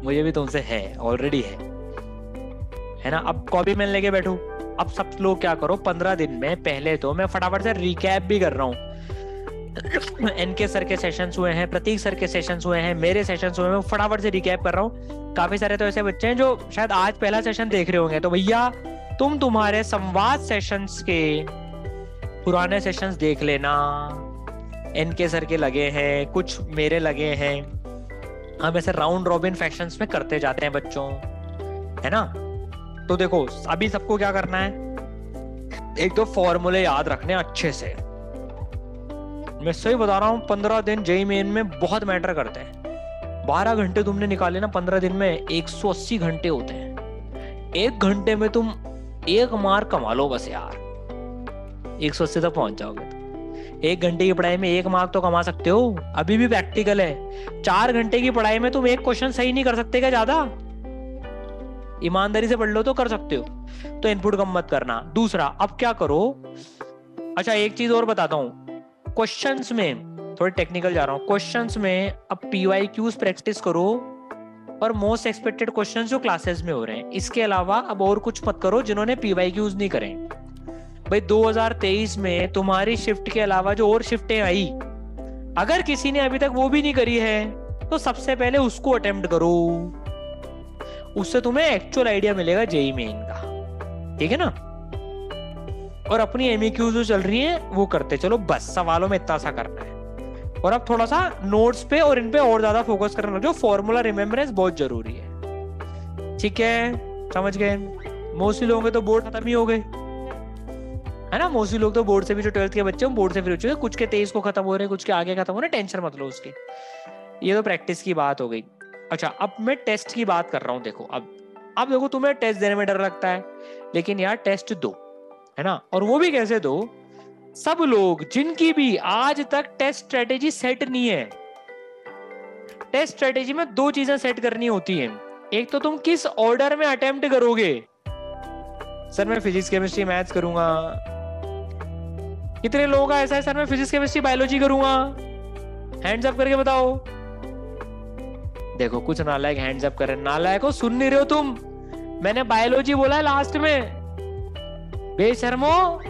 मुझे भी तुमसे है, ऑलरेडी है ना। अब कॉपी पेन लेके बैठो। अब सब लोग क्या करो, 15 दिन में, पहले तो मैं फटाफट से रिकैप भी कर रहा हूँ। एनके सर के सेशंस हुए हैं, प्रतीक सर के सेशंस हुए हैं, मेरे सेशंस हुए हैं, मैं फटाफट से रिकैप कर रहा हूँ। काफी सारे तो ऐसे बच्चे हैं जो शायद आज पहला सेशन देख रहे होंगे, तो भैया तुम तुम्हारे संवाद सेशंस के पुराने सेशंस देख लेना। एनके सर के लगे हैं, कुछ मेरे लगे हैं, हम ऐसे राउंड रॉबिन फैशंस में करते जाते हैं बच्चों, है ना। तो देखो अभी सबको क्या करना है, एक तो फॉर्मूले याद रखने अच्छे से। मैं सही बता रहा हूँ, 15 दिन जेईई मेन में बहुत मैटर करते हैं। 12 घंटे तुमने निकाले ना 15 दिन में, 180 घंटे होते हैं। 1 घंटे में तुम 1 मार्क कमा लो बस यार, 180 तक पहुंच जाओगे तो 1 घंटे की पढ़ाई में 1 मार्क तो कमा सकते हो। अभी भी प्रैक्टिकल है। 4 घंटे की पढ़ाई में तुम 1 क्वेश्चन सही नहीं कर सकते क्या? ज्यादा ईमानदारी से पढ़ लो तो कर सकते हो, तो इनपुट कम मत करना। दूसरा, अब क्या करो, अच्छा एक चीज और बताता हूँ, क्वेश्चंस में थोड़े टेक्निकल जा रहा हूँ। क्वेश्चंस में अब पीवाईक्यूज प्रैक्टिस करो और मोस्ट एक्सपेक्टेड क्वेश्चंस जो क्लासेस में हो रहे हैं, इसके अलावा अब और कुछ मत करो जिन्होंने पीवाईक्यूज नहीं करे। भाई 2023 में तुम्हारी शिफ्ट के अलावा जो और शिफ्टें आई, अगर किसी ने अभी तक वो भी नहीं करी है तो सबसे पहले उसको अटेम्प्ट करो, उससे तुम्हें एक्चुअल आइडिया मिलेगा जेईई मेन का, ठीक है ना। और अपनी एमईक्यूज जो चल रही हैं वो करते चलो, बस सवालों में इतना सा करना है। और अब थोड़ा सा नोट्स पे और इन पे और ज्यादा फोकस करना, जो फॉर्मूला रिमेम्बरेंस बहुत जरूरी है, ठीक है, समझ गए। मोस्टली लोगों के तो बोर्ड खत्म ही हो गए, है ना। मोस्टली लोग तो बोर्ड से भी, जो 12th के बच्चे हैं बोर्ड से फ्री हो चुके, कुछ के 23 को खत्म हो रहे, कुछ के आगे खत्म हो रहे, टेंशन मत लो उसकी। ये तो प्रैक्टिस की बात हो गई। अच्छा अब मैं टेस्ट की बात कर रहा हूँ। देखो अब देखो, तुम्हें टेस्ट देने में डर लगता है, लेकिन यार टेस्ट दो, है ना। और वो भी कैसे दो, सब लोग जिनकी भी आज तक टेस्ट स्ट्रेटेजी सेट नहीं है, टेस्ट स्ट्रेटेजी में 2 चीजें सेट करनी होती हैं। एक तो तुम किस ऑर्डर में अटेम्प्ट करोगे। सर मैं फिजिक्स केमिस्ट्री मैथ्स करूंगा, कितने लोगों का ऐसा है सर मैं फिजिक्स केमिस्ट्री बायोलॉजी करूंगा, हैंड्स अप करके बताओ। देखो कुछ नालायक हैंड्स अप कर रहे हैं। नालायक हो, सुन नहीं रहे हो तुम, मैंने बायोलॉजी बोला है लास्ट में। बेशर्मो,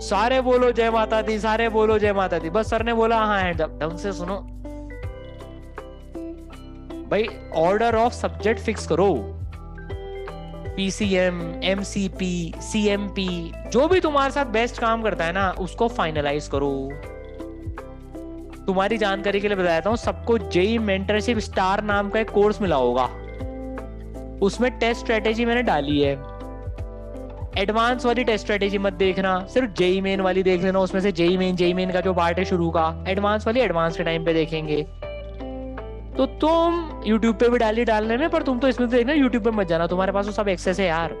सारे बोलो जय माता दी, सारे बोलो जय माता दी, बस सर ने बोला हाँ हैंड्स अप। ढंग से सुनो भाई, ऑर्डर ऑफ सब्जेक्ट फिक्स करो। पीसीएम, एमसीपी, सीएमपी, जो भी तुम्हारे साथ बेस्ट काम करता है ना, उसको फाइनलाइज करो। तुम्हारी जानकारी के लिए बताता हूं, सबको जेईई मेंटरशिप स्टार नाम का एक कोर्स मिला होगा, उसमें टेस्ट स्ट्रेटेजी मैंने डाली है। एडवांस वाली टेस्ट स्ट्रेटेजी मत देखना, सिर्फ जेईई मेन वाली देख लेना। उसमें से जेईई मेन का जो पार्ट है शुरू का, एडवांस वाली एडवांस के टाइम पे देखेंगे। तो तुम यूट्यूब पे भी डालने में, पर तुम तो इसमें तो देखना, यूट्यूब पे मत जाना, तुम्हारे पास तो सब एक्सेस है यार।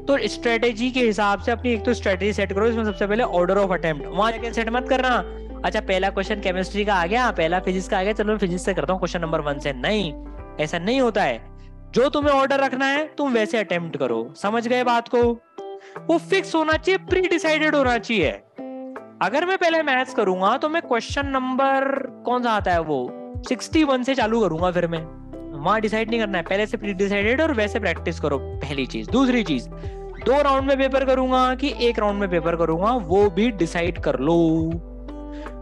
तो स्ट्रेटेजी के हिसाब से अपनी एक तो स्ट्रेटेजी सेट करो, इसमें सबसे पहले ऑर्डर ऑफ अटेम्प्ट, वहां जाके सेट मत करना। अच्छा पहला क्वेश्चन केमिस्ट्री का आ गया, पहला फिजिक्स का आ गया, चलो मैं फिजिक्स से करता हूँ क्वेश्चन नंबर 1 से। नहीं, ऐसा नहीं होता है। जो तुम्हें ऑर्डर रखना है तुम वैसे अटेम्प्ट करो, समझ गए बात को। वो फिक्स होना चाहिए, प्री डिसाइडेड होना चाहिए। अगर मैं पहले मैथ्स करूंगा तो मैं क्वेश्चन नंबर कौन सा आता है वो 61 से चालू करूंगा, फिर मैं वहां डिसाइड नहीं करना है, पहले से प्री डिसाइडेड और वैसे प्रैक्टिस करो, पहली चीज। दूसरी चीज, 2 राउंड में पेपर करूंगा कि 1 राउंड में पेपर करूंगा, वो भी डिसाइड कर लो।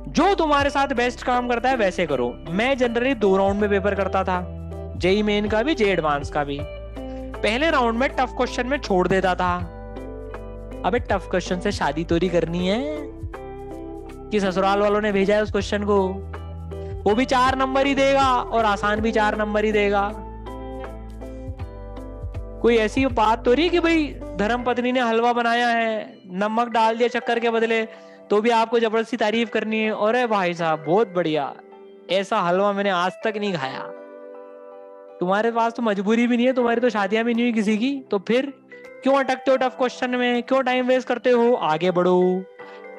जो तुम्हारे साथ बेस्ट काम करता है वैसे करो। मैं जनरली 2 राउंड में पेपर करता था, जेईई मेन का भी, जेईई एडवांस का भी। पहले राउंड में टफ क्वेश्चन में छोड़ देता था। अबे टफ क्वेश्चन से शादी तो नहीं करनी है, कि ससुराल वालों ने भेजा है उस क्वेश्चन को, वो भी 4 नंबर ही देगा और आसान भी 4 नंबर ही देगा। कोई ऐसी बात तो नहीं कि भाई धर्मपत्नी ने हलवा बनाया है, नमक डाल दिया शक्कर के बदले, तो भी आपको जबरदस्ती तारीफ करनी है, अरे भाई साहब बहुत बढ़िया, ऐसा हलवा मैंने आज तक नहीं खाया। तुम्हारे पास तो मजबूरी भी नहीं है, तुम्हारी तो शादियां भी नहीं हुई किसी की, तो फिर क्यों अटकते हो टफ क्वेश्चन में, क्यों टाइम वेस्ट करते हो, आगे बढ़ो।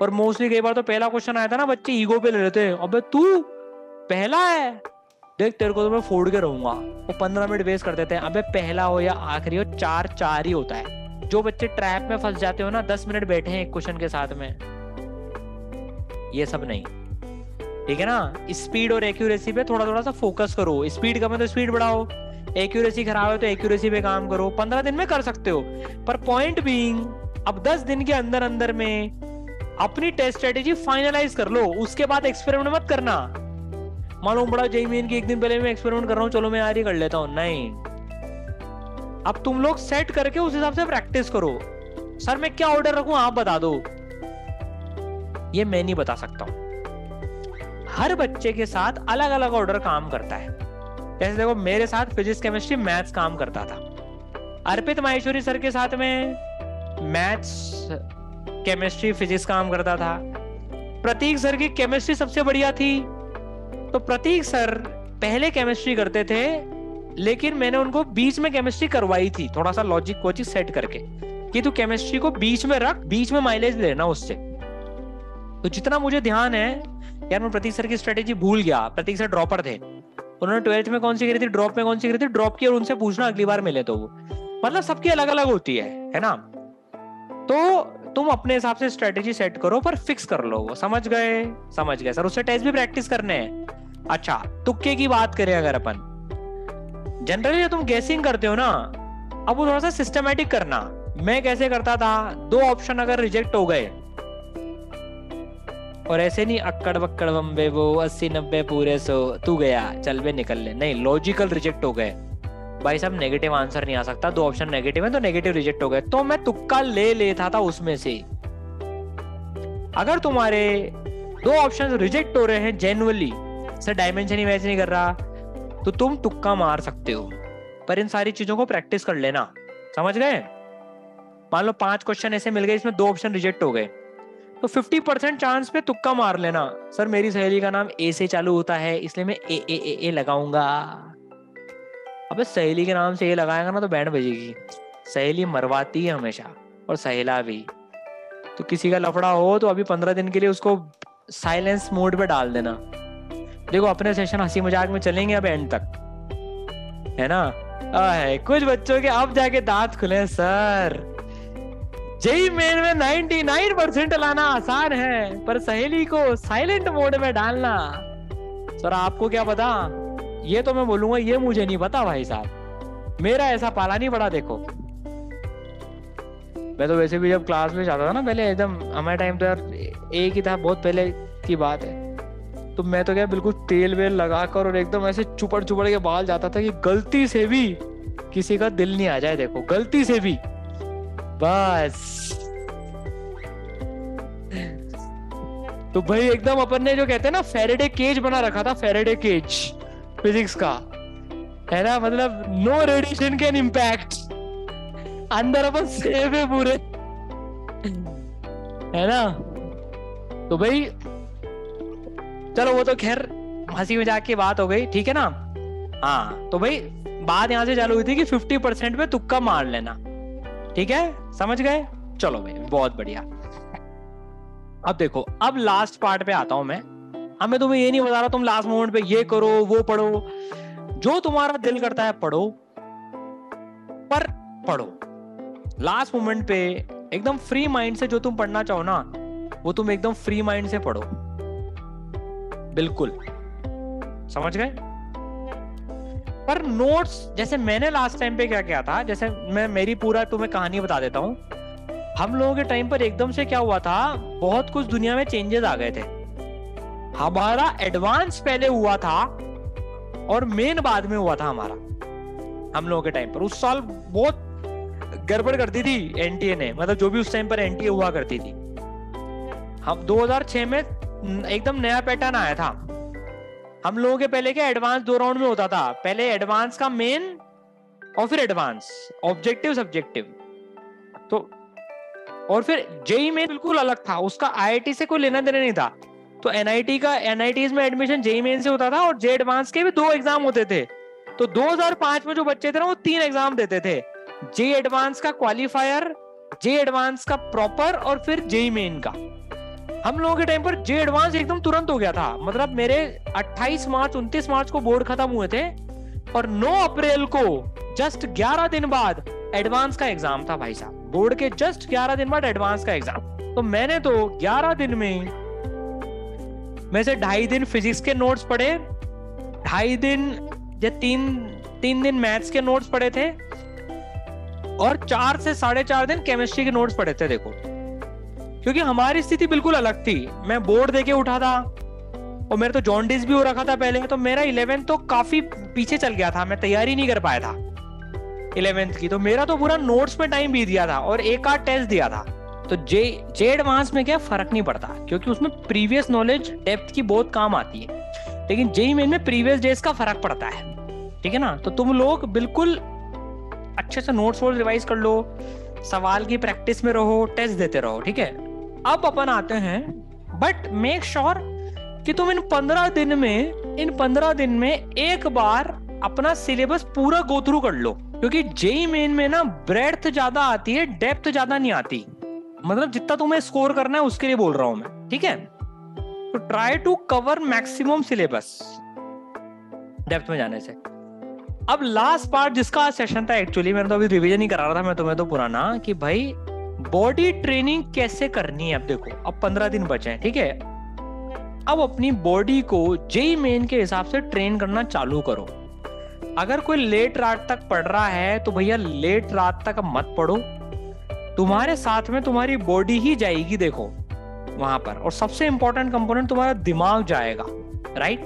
और मोस्टली कई बार तो पहला क्वेश्चन आया था ना, बच्चे ईगो पे ले लेते हैं, अबे तू पहला है, देख तेरे को तो मैं फोड़ के रहूंगा। वो 15 मिनट वेस्ट कर देते हैं, अबे पहला हो या आखिरी हो, 4-4 ही होता है। जो बच्चे ट्रैप में फंस जाते हो ना, 10 मिनट बैठे हैं एक क्वेश्चन के साथ में, ये सब नहीं, ठीक है ना। स्पीड और एक्यूरेसी पे थोड़ा थोड़ा सा फोकस करो, स्पीड कम है तो स्पीड बढ़ाओ, एक्यूरेसी खराब है तो एक्यूरेसी पे काम करो। 15 दिन में कर सकते हो, पर पॉइंट बीइंग अब 10 दिन के अंदर अंदर में अपनी टेस्ट स्ट्रेटेजी फाइनलाइज कर लो, उसके बाद एक्सपेरिमेंट मत करना। मालूम पड़ा जेईई की एक दिन पहले मैं एक्सपेरिमेंट कर रहा हूँ, चलो मैं यार ही कर लेता हूँ, नहीं। अब तुम लोग सेट करके उस हिसाब से प्रैक्टिस करो। सर मैं क्या ऑर्डर रखूं आप बता दो, ये मैं नहीं बता सकता हूं। हर बच्चे के साथ अलग अलग ऑर्डर काम करता है। जैसे देखो मेरे साथ फिजिक्स केमिस्ट्री मैथ्स काम करता था, अर्पित माहेश्वरी सर के साथ में मैथ्स केमिस्ट्री फिजिक्स काम करता था। प्रतीक सर की केमिस्ट्री सबसे बढ़िया थी, तो प्रतीक सर पहले केमिस्ट्री करते थे, लेकिन मैंने उनको बीच में केमिस्ट्री करवाई थी, थोड़ा सा लॉजिक कोचिंग सेट करके कि तू केमिस्ट्री को बीच में रख, बीच में माइलेज लेना उससे। तो जितना मुझे ध्यान है यार, मैं प्रतीक सर की स्ट्रेटेजी भूल गया। प्रतीक सर ड्रॉपर थे, उन्होंने 12th में कौन सी करी थी, ड्रॉप में कौन सी करी थी, ड्रॉप की, और उनसे पूछना अगली बार मिले तो वो, मतलब सबकी अलग अलग होती है ना। तो तुम अपने हिसाब से स्ट्रेटेजी सेट करो, पर फिक्स कर लो। वो समझ गए, समझ गए सर, उससे टेस्ट भी प्रैक्टिस करने हैं। अच्छा तुक्के की बात करें अगर अपन, जनरली तुम गेसिंग करते हो ना, अब वो थोड़ा सा सिस्टमैटिक करना। मैं कैसे करता था, 2 ऑप्शन अगर रिजेक्ट हो गए, और ऐसे नहीं अक्कड़ बक्कड़ बम्बे वो 80-90 पूरे 100 तू गया चल बे निकल ले, नहीं लॉजिकल रिजेक्ट हो गए भाई साहब, नेगेटिव आंसर नहीं आ सकता, 2 ऑप्शन नेगेटिव है तो नेगेटिव रिजेक्ट हो गए, तो मैं तुक्का ले लेता था उसमें से। अगर तुम्हारे 2 ऑप्शन रिजेक्ट हो रहे हैं जेन्युइनली, सर डायमेंशन ही मैच नहीं कर रहा, तो तुम तुक्का मार सकते हो, पर इन सारी चीजों को प्रैक्टिस कर लेना। समझ गए। मान लो 5 क्वेश्चन ऐसे मिल गए, इसमें 2 ऑप्शन रिजेक्ट हो गए, तो 50% चांस पे तुक्का मार लेना। सर मेरी सहेली का नाम ए से चालू होता है, इसलिए मैं ए लगाऊंगा। अबे सहेली के नाम से ए लगाएगा ना तो बैंड बजेगी। सहेली मरवाती है हमेशा, और सहेला भी। तो किसी का लफड़ा हो तो अभी 15 दिन के लिए उसको साइलेंस मोड पे डाल देना। देखो अपने सेशन हंसी मजाक में चलेंगे अब एंड तक, है ना। कुछ बच्चों के अब जाके दांत खुले, सर जेई मेन में 99% लाना आसान है, पर सहेली को साइलेंट मोड में डालना, सर आपको क्या पता। ये तो मैं बोलूंगा ये मुझे नहीं पता भाई साहब, मेरा ऐसा पाला नहीं पड़ा। देखो मैं तो वैसे भी जब क्लास में जाता था ना पहले, एकदम हमारे टाइम तो यार एक ही था, बहुत पहले की बात है, तो मैं तो क्या बिल्कुल तेल वेल लगाकर और एकदम ऐसे चुपड़ चुपड़ के बाल जाता था कि गलती से भी किसी का दिल नहीं आ जाए। देखो गलती से भी, बस। तो भाई एकदम अपन ने जो कहते हैं ना फैराडे केज बना रखा था, फैराडे केज फिजिक्स का, है ना, मतलब नो रेडिएशन कैन इम्पैक्ट, अंदर अपन सेफ है पूरे, है ना। तो भाई चलो वो तो खैर हंसी मजाक की बात हो गई, ठीक है ना। हाँ तो भाई बात यहां से चालू हुई थी कि 50% पे तुक्का मार लेना, ठीक है, समझ गए। चलो भाई बहुत बढ़िया। अब देखो, अब लास्ट पार्ट पे आता हूं मैं। अब मैं तुम्हें ये नहीं बता रहा तुम लास्ट मोमेंट पे ये करो वो पढ़ो, जो तुम्हारा दिल करता है पढ़ो, पर पढ़ो लास्ट मोमेंट पे एकदम फ्री माइंड से। जो तुम पढ़ना चाहो ना वो तुम एकदम फ्री माइंड से पढ़ो, बिल्कुल, समझ गए। पर नोट्स, जैसे मैंने लास्ट टाइम पे क्या किया था, जैसे मैं मेरी पूरा तुम्हें कहानी बता देता हूं। हम लोगों के टाइम पर एकदम से क्या हुआ था, बहुत कुछ दुनिया में चेंजेस आ गए थे। हमारा एडवांस पहले हुआ था और मेन बाद में हुआ था हमारा। हम लोगों के टाइम पर उस साल बहुत गड़बड़ करती थी एनटीए ने, मतलब जो भी उस टाइम पर एनटीए हुआ करती थी। हम 2006 में एकदम नया पैटर्न आया था। हम लोगों के पहले क्या एडवांस 2 राउंड में होता था, पहले एडवांस का मेन और फिर एडवांस, ऑब्जेक्टिव सब्जेक्टिव। तो और फिर जेई मेन बिल्कुल अलग था, उसका आईआईटी से कोई लेना देना नहीं था। तो एनआईटीज में एडमिशन जेई मेन से होता था और जे एडवांस के भी 2 एग्जाम होते थे। तो 2005 में जो बच्चे थे ना वो 3 एग्जाम देते थे, जे एडवांस का क्वालिफायर, जे एडवांस का प्रॉपर और फिर जेई मेन का। हम लोगों के टाइम पर जे एडवांस एकदम तुरंत हो गया था, मतलब मेरे 29 मार्च को बोर्ड खत्म हुए थे और 9 अप्रैल को जस्ट 11 दिन बाद एडवांस का एग्जाम था भाई साहब। बोर्ड के जस्ट 11 दिन बाद एडवांस का एग्जाम। तो मैंने तो 11 दिन में से 2.5 दिन फिजिक्स के नोट्स पढ़े, 2.5 दिन या 3 दिन मैथ्स के नोट्स पढ़े थे और 4 से 4.5 दिन केमिस्ट्री के नोट्स पढ़े थे। देखो, क्योंकि हमारी स्थिति बिल्कुल अलग थी। मैं बोर्ड देके उठा था और मेरा तो जॉन्डिस भी हो रखा था पहले, तो मेरा 11th तो काफी पीछे चल गया था, मैं तैयारी नहीं कर पाया था 11th की। तो मेरा तो पूरा नोट्स में टाइम बीत गया था और एक आध टेस्ट दिया था। तो जे एडवांस में क्या फर्क नहीं पड़ता, क्योंकि उसमें प्रीवियस नॉलेज डेप्थ की बहुत काम आती है, लेकिन जेई मेन में प्रीवियस डेज का फर्क पड़ता है, ठीक है ना। तो तुम लोग बिल्कुल अच्छे से नोट्स वोट्स रिवाइज कर लो, सवाल की प्रैक्टिस में रहो, टेस्ट देते रहो, ठीक है। अब अपन आते हैं, बट मेक श्योर कि तुम इन 15 दिन में एक बार अपना सिलेबस पूरा गो थ्रू कर लो, क्योंकि जेई मेन में ना ब्रेड्थ ज्यादा आती है, डेप्थ ज्यादा नहीं आती। मतलब जितना तुम्हें स्कोर करना है उसके लिए बोल रहा हूं मैं, ठीक है। तो try to cover maximum syllabus depth में जाने से। अब लास्ट पार्ट जिसका सेशन था, एक्चुअली मैंने तो अभी रिवीजन ही करा रहा था मैं तुम्हें तो पुराना, कि भाई बॉडी ट्रेनिंग कैसे करनी है। अब देखो, अब 15 दिन बचे हैं, ठीक है। अब अपनी बॉडी को जेई मेन के हिसाब से ट्रेन करना चालू करो। अगर कोई लेट रात तक पढ़ रहा है तो भैया लेट रात तक मत पढ़ो, तुम्हारे साथ में तुम्हारी बॉडी ही जाएगी, देखो वहां पर। और सबसे इंपॉर्टेंट कंपोनेंट तुम्हारा दिमाग जाएगा, राइट।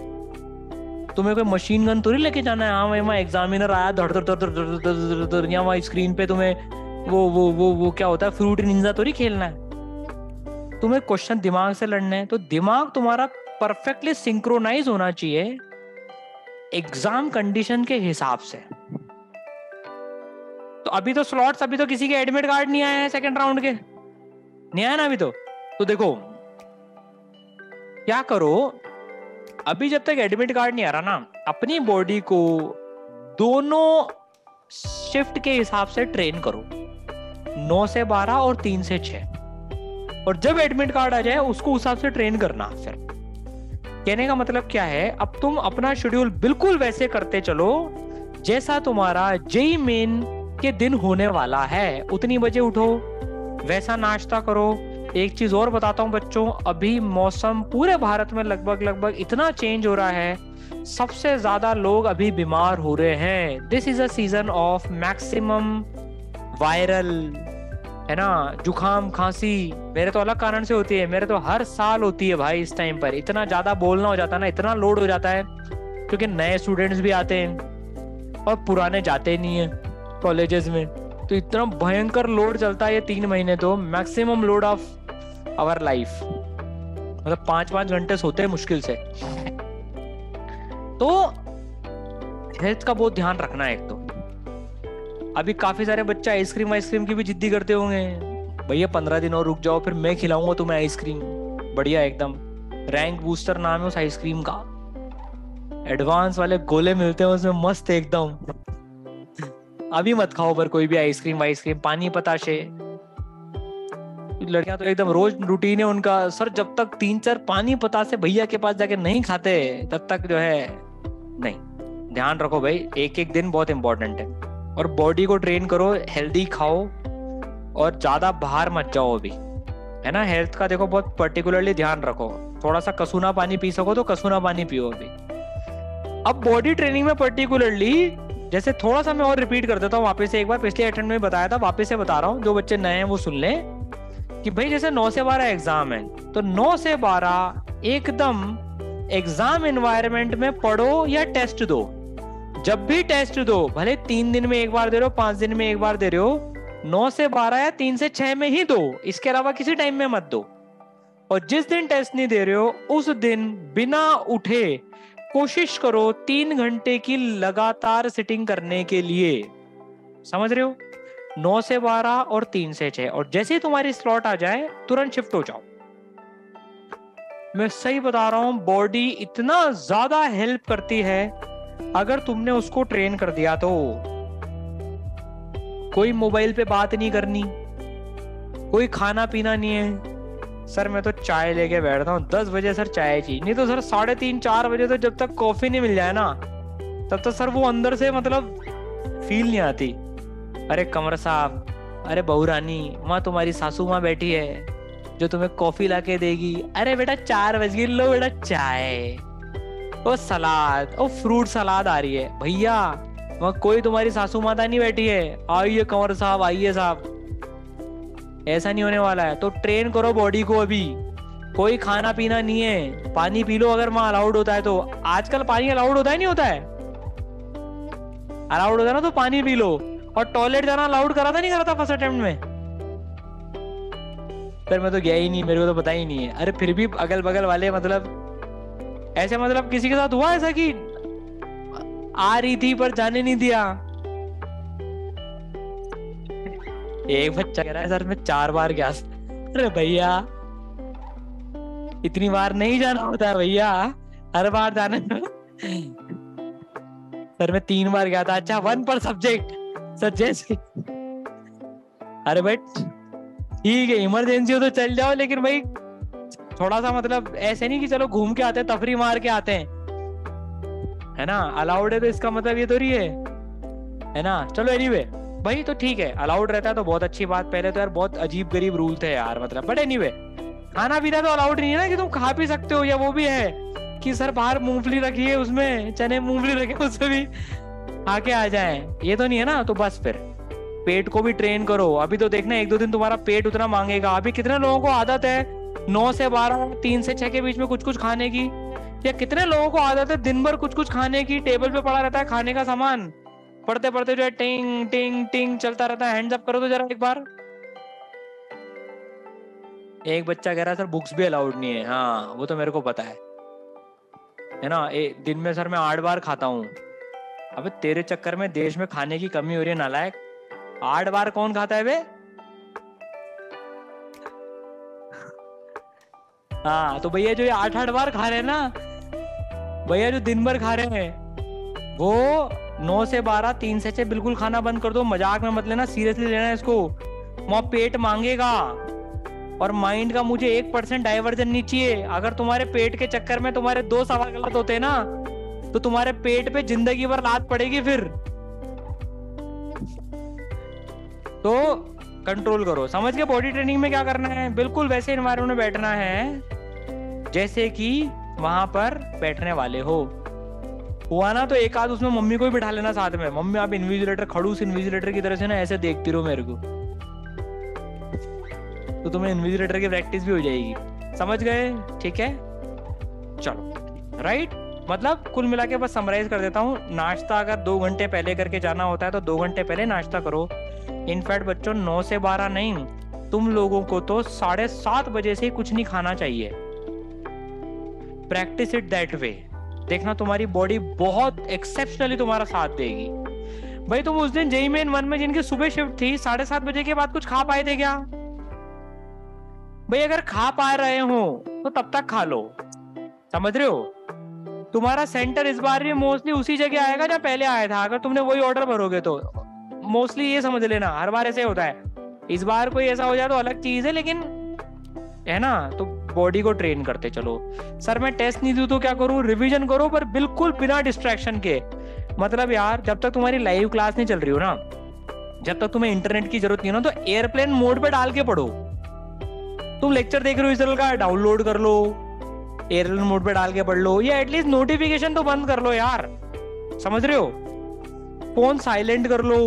तुम्हें कोई मशीन गन थोड़ी लेके जाना है, हाँ वहां एग्जामिनर आया धड़ धड़ धड़ धड़ धड़ धड़, या वहां स्क्रीन पे तुम्हें वो क्या होता है, फ्रूट निंजा थोड़ी खेलना है। तुम्हें क्वेश्चन दिमाग से लड़ने हैं, तो दिमाग तुम्हारा परफेक्टली सिंक्रोनाइज होना चाहिए एग्जाम कंडीशन के हिसाब से। तो अभी तो स्लॉट्स, अभी तो किसी के एडमिट कार्ड नहीं आया है सेकंड राउंड के, नहीं आया ना अभी तो देखो क्या करो, अभी जब तक एडमिट कार्ड नहीं आ रहा ना, अपनी बॉडी को दोनों शिफ्ट के हिसाब से ट्रेन करो, 9 से 12 और 3 से 6। और जब एडमिट कार्ड आ जाए उसको उस हिसाब से ट्रेन करना। फिर कहने का मतलब क्या है, अब तुम अपना शेड्यूल बिल्कुल वैसे करते चलो जैसा तुम्हारा जेई मेन के दिन होने वाला है। उतनी बजे उठो, वैसा नाश्ता करो। एक चीज और बताता हूं बच्चों, अभी मौसम पूरे भारत में लगभग इतना चेंज हो रहा है, सबसे ज्यादा लोग अभी बीमार हो रहे हैं। This is a season of maximum viral, है ना, जुकाम खांसी। मेरे तो अलग कारण से होती है, मेरे तो हर साल होती है भाई। इस टाइम पर इतना ज्यादा बोलना हो जाता है ना, इतना लोड हो जाता है, क्योंकि नए स्टूडेंट्स भी आते हैं और पुराने जाते नहीं है कॉलेजेस में। तो इतना भयंकर लोड चलता है ये 3 महीने, तो maximum load of our life, मतलब 5-5 घंटे सोते हैं मुश्किल से। तो हेल्थ का बहुत ध्यान रखना है। एक तो अभी काफी सारे बच्चे आइसक्रीम की भी जिद्दी करते होंगे, भैया 15 दिन और रुक जाओ, फिर मैं खिलाऊंगा तुम्हें आइसक्रीम, बढ़िया एकदम रैंक बूस्टर नाम है उस आइसक्रीम का, एडवांस वाले गोले मिलते हैं उसमें मस्त एकदम। अभी मत खाओ पर कोई भी आइसक्रीम, पानी पताशे। लड़कियां तो एकदम रोज रूटीन है उनका, सर जब तक 3-4 पानी पताशे भैया के पास जाके नहीं खाते तब तक जो है नहीं। ध्यान रखो भाई, एक दिन बहुत इंपॉर्टेंट है। और बॉडी को ट्रेन करो, हेल्दी खाओ और ज्यादा बाहर मत जाओ अभी, है ना। हेल्थ का देखो बहुत पर्टिकुलरली ध्यान रखो, थोड़ा सा कसूना पानी पी सको तो कसूना पानी पियो अभी। अब बॉडी ट्रेनिंग में पर्टिकुलरली, जैसे थोड़ा सा मैं और रिपीट कर देता हूँ वापस से, एक बार पिछले अटेम्प्ट में बताया था, वापस से बता रहा हूँ, जो बच्चे नए हैं वो सुन लें कि भाई जैसे 9 से 12 एग्जाम है, तो 9 से 12 एकदम एग्जाम एनवायरनमेंट में पढ़ो या टेस्ट दो। जब भी टेस्ट दो, भले 3 दिन में एक बार दे रहे हो, 5 दिन में एक बार दे रहे हो, 9 से 12 या 3 से 6 में ही दो, इसके अलावा किसी टाइम में मत दो। और जिस दिन टेस्ट नहीं दे रहे हो उस दिन बिना उठे कोशिश करो 3 घंटे की लगातार सिटिंग करने के लिए। समझ रहे हो? 9 से 12 और 3 से 6, और जैसे ही तुम्हारी स्लॉट आ जाए तुरंत शिफ्ट हो जाओ। मैं सही बता रहा हूं, बॉडी इतना ज्यादा हेल्प करती है अगर तुमने उसको ट्रेन कर दिया तो। कोई मोबाइल पे बात नहीं करनी, कोई खाना पीना नहीं है। सर मैं तो चाय लेके बैठता हूँ 10 बजे, सर चाय चाहिए, नहीं तो सर 3:30 4 बजे तो जब तक कॉफी नहीं मिल जाए ना तब तक सर वो अंदर से मतलब फील नहीं आती। अरे कमर साहब, अरे बहू रानी, वहां तुम्हारी सासू माँ बैठी है जो तुम्हें कॉफी ला के देगी। अरे बेटा 4 बज गए, लो बेटा चाय, वो सलाद, वो फ्रूट सलाद आ रही है भैया, वहां कोई तुम्हारी सासू माता नहीं बैठी है, आइए कंवर साहब, आइए साहब। ऐसा नहीं होने वाला है, तो ट्रेन करो बॉडी को। अभी कोई खाना पीना नहीं है, पानी पी लो अगर वहां अलाउड होता है तो। आजकल पानी अलाउड होता है नहीं होता है? अलाउड होता है ना, तो पानी पी लो। और टॉयलेट जाना अलाउड करा था नहीं करा था फर्स्ट अटेम्प्ट में? फिर मैं तो गया ही नहीं, मेरे को तो पता ही नहीं है। अरे फिर भी अगल बगल वाले मतलब ऐसे, मतलब किसी के साथ हुआ ऐसा कि आ रही थी पर जाने नहीं दिया? एक बच्चा कह रहा है सर मैं 4 बार गया। अरे भैया इतनी बार नहीं जाना होता है भैया, हर बार जाने में। सर मैं 3 बार गया था। अच्छा 1 पर सब्जेक्ट सर, जैसे अरे भाई ठीक है इमरजेंसी हो तो चल जाओ, लेकिन भाई थोड़ा सा मतलब ऐसे नहीं कि चलो घूम के आते हैं, तफरी मार के आते हैं, है ना? अलाउड है तो इसका मतलब ये तो नहीं है ना? चलो एनीवे भाई, तो ठीक है अलाउड रहता है तो बहुत अच्छी बात। पहले तो यार बहुत अजीब गरीब रूल थे यार, मतलब बट एनीवे खाना पीना तो अलाउड नहीं है ना कि तुम खा पी सकते हो, या वो भी है कि सर बाहर मूंगफली रखी है, उसमें चने मूंगफली रखे उससे भी आके आ जाए, ये तो नहीं है ना? तो बस फिर पेट को भी ट्रेन करो। अभी तो देखना 1-2 दिन तुम्हारा पेट उतना मांगेगा। अभी कितने लोगों को आदत है 9 से 12, 3 से 6 के बीच में कुछ कुछ खाने की? या कितने लोगों को आदत है दिन भर कुछ कुछ खाने की? टेबल पे पड़ा रहता है खाने का सामान, पढ़ते पढ़ते जो है टिंग टिंग टिंग चलता रहता है। हैंड्स अप करो तो जरा एक बार। एक बच्चा कह रहा है सर बुक्स भी अलाउड नहीं है। हाँ वो तो मेरे को पता है ना? दिन में सर मैं 8 बार खाता हूँ। अबे तेरे चक्कर में देश में खाने की कमी हो रही है नालायक। 8 बार कौन खाता है बे? हाँ तो भैया जो ये 8-8 बार खा रहे हैं ना, भैया जो दिन भर खा रहे हैं वो 9 से 12, 3 से 6 बिल्कुल खाना बंद कर दो। मजाक में मत लेना, सीरियसली लेना इसको। वहां पेट मांगेगा और माइंड का मुझे 1% डाइवर्जन नहीं चाहिए। अगर तुम्हारे पेट के चक्कर में तुम्हारे 2 सवाल गलत होते हैं ना तो तुम्हारे पेट पे जिंदगी भर लात पड़ेगी फिर। तो कंट्रोल करो, समझ के। बॉडी ट्रेनिंग में क्या करना है, बिल्कुल वैसे एनवायरनमेंट में बैठना है जैसे कि वहां पर बैठने वाले हो। हुआ ना तो एक आध उसमें मम्मी को भी बिठा लेना साथ में। मम्मी आप इन्विजिलेटर, खड़ूस इन्विजिलेटर की तरह से ना ऐसे देखती रहो मेरे को, तो तुम्हें इन्विजिलेटर की प्रैक्टिस भी हो जाएगी। समझ गए? ठीक है चलो राइट। मतलब कुल मिला के बस समराइज कर देता हूँ। नाश्ता अगर 2 घंटे पहले करके जाना होता है तो 2 घंटे पहले नाश्ता करो। इनफैक्ट बच्चों 9 से 12 नहीं, तुम लोगों को तो 7:30 बजे से कुछ नहीं खाना चाहिए। प्रैक्टिस इट दैट वे, देखना तुम्हारी बॉडी बहुत एक्सेप्शनली तुम्हारा साथ देगी। भाई तुम उस दिन जेईई मेन 1 में जिनकी सुबह शिफ्ट थी 7:30 बजे के बाद कुछ खा पाए थे क्या? भाई अगर खा पा रहे हो तो तब तक खा लो। समझ रहे हो? तुम्हारा सेंटर इस बार भी मोस्टली उसी जगह आएगा जहां पहले आया था, अगर तुमने वही ऑर्डर भरोगे तो। मोस्टली ये समझ लेना, हर बार ऐसे होता है। इस बार कोई ऐसा हो जाए तो अलग चीज है, लेकिन है ना? तो बॉडी को ट्रेन करते चलो। सर मैं टेस्ट नहीं दूं तो क्या करूं? रिवीजन करो, पर बिल्कुल बिना डिस्ट्रैक्शन के। मतलब यार जब तक तुम्हारी लाइव क्लास नहीं चल रही हो ना, जब तक तुम्हें इंटरनेट की जरूरत नहीं हो ना, तो एयरप्लेन मोड पे डाल के पढ़ो। तुम लेक्चर देख रहे हो इसराइल का, डाउनलोड कर लो, एयरप्लेन मोड पे डाल के पढ़ लो, या एटलीस्ट नोटिफिकेशन तो बंद कर लो यार। समझ रहे हो? फोन साइलेंट कर लो।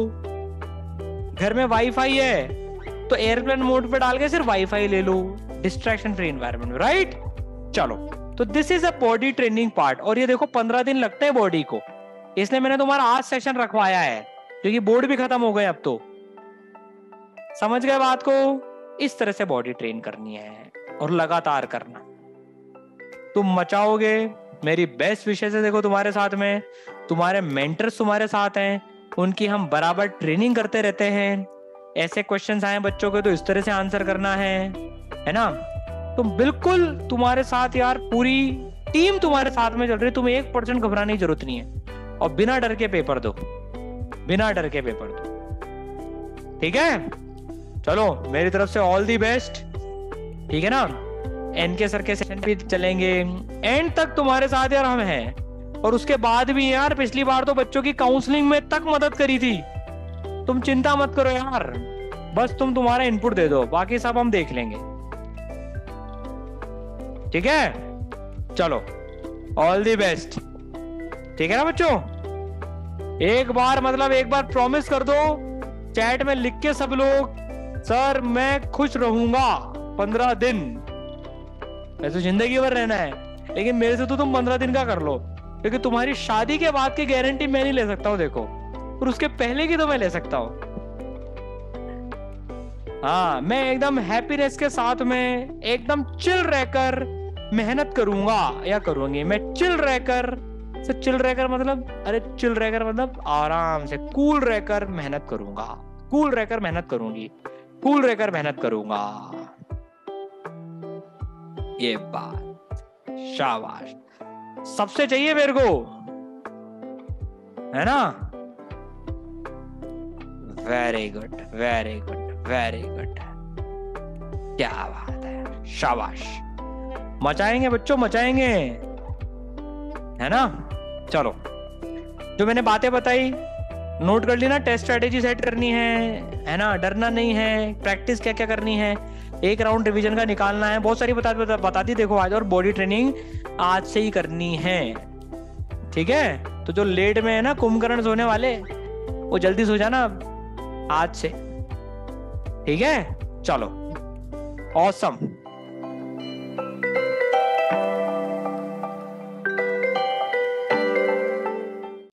घर में वाईफाई है तो एयरप्लेन मोड पे डाल के सिर्फ वाईफाई ले लो। Distraction free environment, right? चलो तो this is a body training part. और ये देखो 15 दिन लगते हैं बॉडी को, इसलिए मैंने तुम्हारा आज सेशन रखवाया है क्योंकि बोर्ड भी खत्म हो गए अब तो। समझ गए बात को? इस तरह से बॉडी ट्रेन करनी है। और लगातार करना। तुम मचाओगे, मेरी बेस्ट विशेष है देखो तुम्हारे साथ में, तुम्हारे मेंटर्स तुम्हारे साथ हैं, उनकी हम बराबर ट्रेनिंग करते रहते हैं। ऐसे क्वेश्चंस आए बच्चों के तो इस तरह से आंसर करना है ना। तुम बिल्कुल, तुम्हारे साथ यार पूरी टीम तुम्हारे साथ में चल रही है, तुम्हें 1% घबराने की जरूरत नहीं है। और बिना डर के पेपर दो, बिना डर के पेपर दो, ठीक है। चलो मेरी तरफ से ऑल दी बेस्ट, ठीक है ना। एनके सर के सेशन भी चलेंगे, एंड तक तुम्हारे साथ यार हम हैं। और उसके बाद भी यार, पिछली बार तो बच्चों की काउंसलिंग में तक मदद करी थी। तुम चिंता मत करो यार, बस तुम तुम्हारा इनपुट दे दो, बाकी सब हम देख लेंगे, ठीक है। चलो ऑल दी बेस्ट, ठीक है ना बच्चों। एक बार प्रॉमिस कर दो चैट में लिख के सब लोग, सर मैं खुश रहूंगा 15 दिन। ऐसे जिंदगी भर रहना है, लेकिन मेरे से तो तुम 15 दिन का कर लो, क्योंकि तुम्हारी शादी के बाद की गारंटी मैं नहीं ले सकता हूं देखो, और उसके पहले की तो मैं ले सकता हूं। हाँ, मैं एकदम हैप्पीनेस के साथ में एकदम चिल रहकर मेहनत करूंगा या करूंगी। मैं चिल रहकर, चिल रहकर मतलब, अरे चिल रहकर मतलब आराम से, कूल रहकर मेहनत करूंगा, कूल रहकर मेहनत करूंगी, कूल रहकर मेहनत करूंगा। ये बात, शाबाश, सबसे चाहिए मेरे को, है ना। Very good, very good, very good, क्या बात है, शाबाश। मचाएंगे बच्चों, मचाएंगे, है ना। चलो, जो मैंने बातें बताई नोट कर ली ना। टेस्ट स्ट्रेटेजी सेट करनी है ना, डरना नहीं है, प्रैक्टिस क्या क्या करनी है, एक राउंड रिवीजन का निकालना है, बहुत सारी बता दी देखो आज। और बॉडी ट्रेनिंग आज से ही करनी है, ठीक है। तो जो लेट में है ना कुंभकर्ण सोने वाले, वो जल्दी सो जाना आज से, ठीक है। चलो, ऑसम।